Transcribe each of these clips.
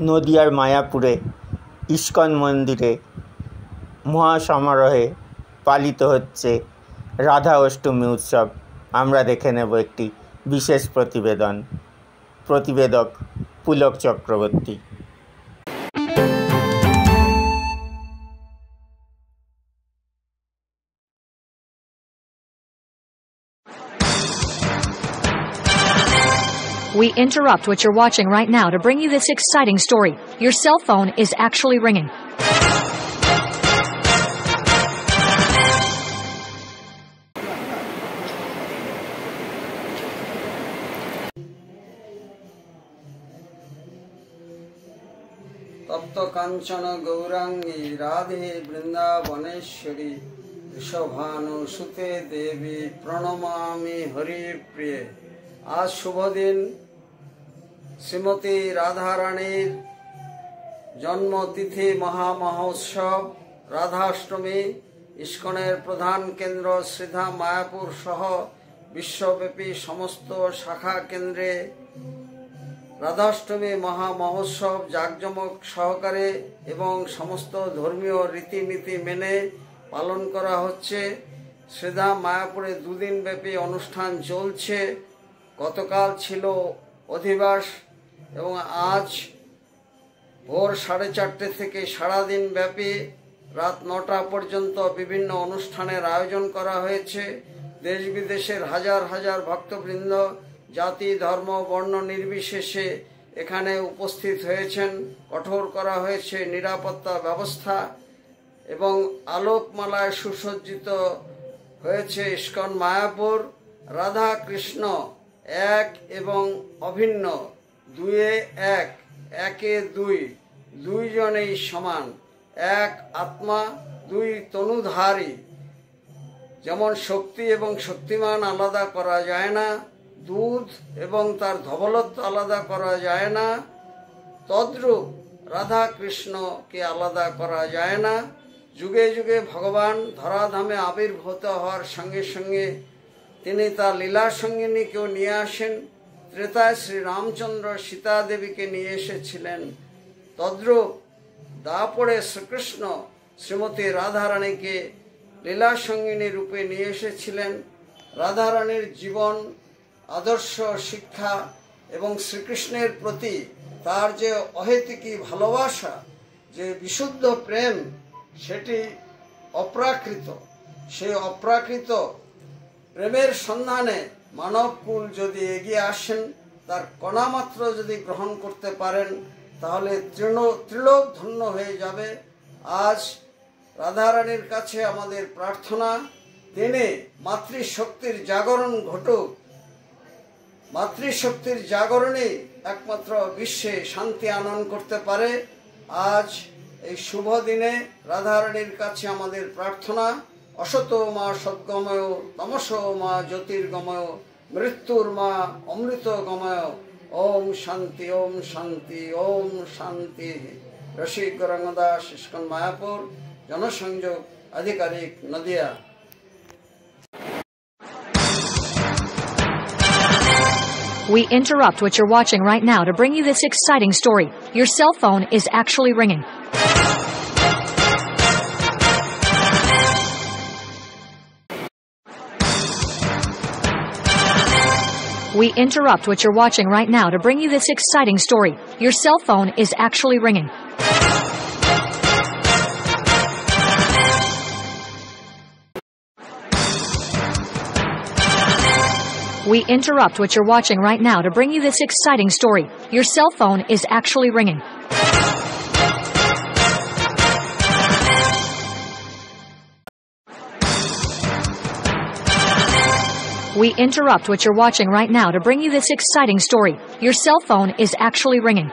নদিয়ার মায়াপুরে ইস্কন মন্দিরে মহাসমারোহে পালিত হচ্ছে রাধা অষ্টমী উৎসব। আমরা দেখে নেব একটি বিশেষ প্রতিবেদক Pulak Chakraborty. We interrupt what you're watching right now to bring you this exciting story. Your cell phone is actually ringing. তপ্ত কাঞ্চন গৌরাঙ্গী রাধে বৃন্দাবনেশ্বরী ঋষভানুসুতে দেবী প্রণমামি হরিপ্রিয়ে। আজ শুভ দিন, শ্রীমতী রাধারানীর জন্মতিথি মহামহোৎসব রাধাষ্টমী। ইস্কনের প্রধান কেন্দ্র শ্রীধাম মায়াপুর সহ বিশ্বব্যাপী সমস্ত শাখা কেন্দ্রে রাধাষ্টমী মহামহোৎসব জাঁকজমক সহকারে এবং সমস্ত ধর্মীয় রীতিনীতি মেনে পালন করা হচ্ছে। শ্রীধাম মায়াপুরে দুদিন ব্যাপী অনুষ্ঠান চলছে। গতকাল ছিল অধিবাস এবং আজ ভোর 4:30 থেকে সারাদিন ব্যাপী রাত 9টা পর্যন্ত বিভিন্ন অনুষ্ঠানের আয়োজন করা হয়েছে। দেশ বিদেশের হাজার হাজার ভক্তবৃন্দ জাতি ধর্ম বর্ণ নির্বিশেষে এখানে উপস্থিত হয়েছেন। কঠোর করা হয়েছে নিরাপত্তা ব্যবস্থা এবং আলোকমালায় সুসজ্জিত হয়েছে ইস্কন মায়াপুর। রাধা কৃষ্ণ এক এবং অভিন্ন, দুয়ে এক, একে দুই, দুইজনেই সমান, এক আত্মা দুই তনুধারী। যেমন শক্তি এবং শক্তিমান আলাদা করা যায় না, দুধ এবং তার ধবলত্ব আলাদা করা যায় না, তদ্রূপ রাধা কৃষ্ণকে আলাদা করা যায় না। যুগে যুগে ভগবান ধরাধামে আবির্ভূত হওয়ার সঙ্গে সঙ্গে তিনি তার লীলা সঙ্গিনীকেও নিয়ে আসেন। ত্রেতায় শ্রী রামচন্দ্র সীতা দেবীকে নিয়ে এসেছিলেন, তদ্রূপ দাপরে শ্রীকৃষ্ণ শ্রীমতী রাধারানীকে লীলা সঙ্গিনী রূপে নিয়ে এসেছিলেন। রাধারানীর জীবন আদর্শ শিক্ষা এবং শ্রীকৃষ্ণের প্রতি তার যে অহেতুকী ভালোবাসা, যে বিশুদ্ধ প্রেম, সেটি অপ্রাকৃত। সেই অপ্রাকৃত প্রেমের সন্ধানে মানবকুল যদি এগিয়ে আসেন, তার কণামাত্র যদি গ্রহণ করতে পারেন, তাহলে ত্রিলোক ধন্য হয়ে যাবে। আজ রাধারানীর কাছে আমাদের প্রার্থনা, তিনি মাতৃশক্তির জাগরণ ঘটুক। মাতৃশক্তির জাগরণে একমাত্র বিশ্বে শান্তি আনয়ন করতে পারে। আজ এই শুভ দিনে রাধারানীর কাছে আমাদের প্রার্থনা, অসত মা সদ্গময়, তমস মা জ্যোতির্গময়, মৃত্যুর মা অমৃত গময়। ওম শান্তি, ওম শান্তি, ওম শান্তি। রসিক গৌরাঙ্গ দাস, ইস্কন মায়াপুর, জনসংযোগ আধিকারিক, Nadia. We interrupt what you're watching right now to bring you this exciting story. Your cell phone is actually ringing. We interrupt what you're watching right now to bring you this exciting story. Your cell phone is actually ringing. We interrupt what you're watching right now to bring you this exciting story. Your cell phone is actually ringing. We interrupt what you're watching right now to bring you this exciting story. Your cell phone is actually ringing.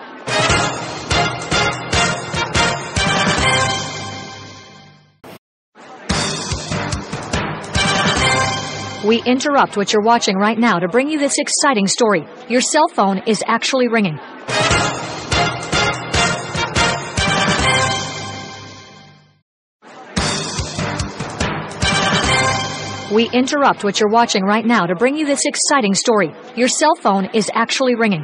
We interrupt what you're watching right now to bring you this exciting story. Your cell phone is actually ringing. We interrupt what you're watching right now to bring you this exciting story. Your cell phone is actually ringing.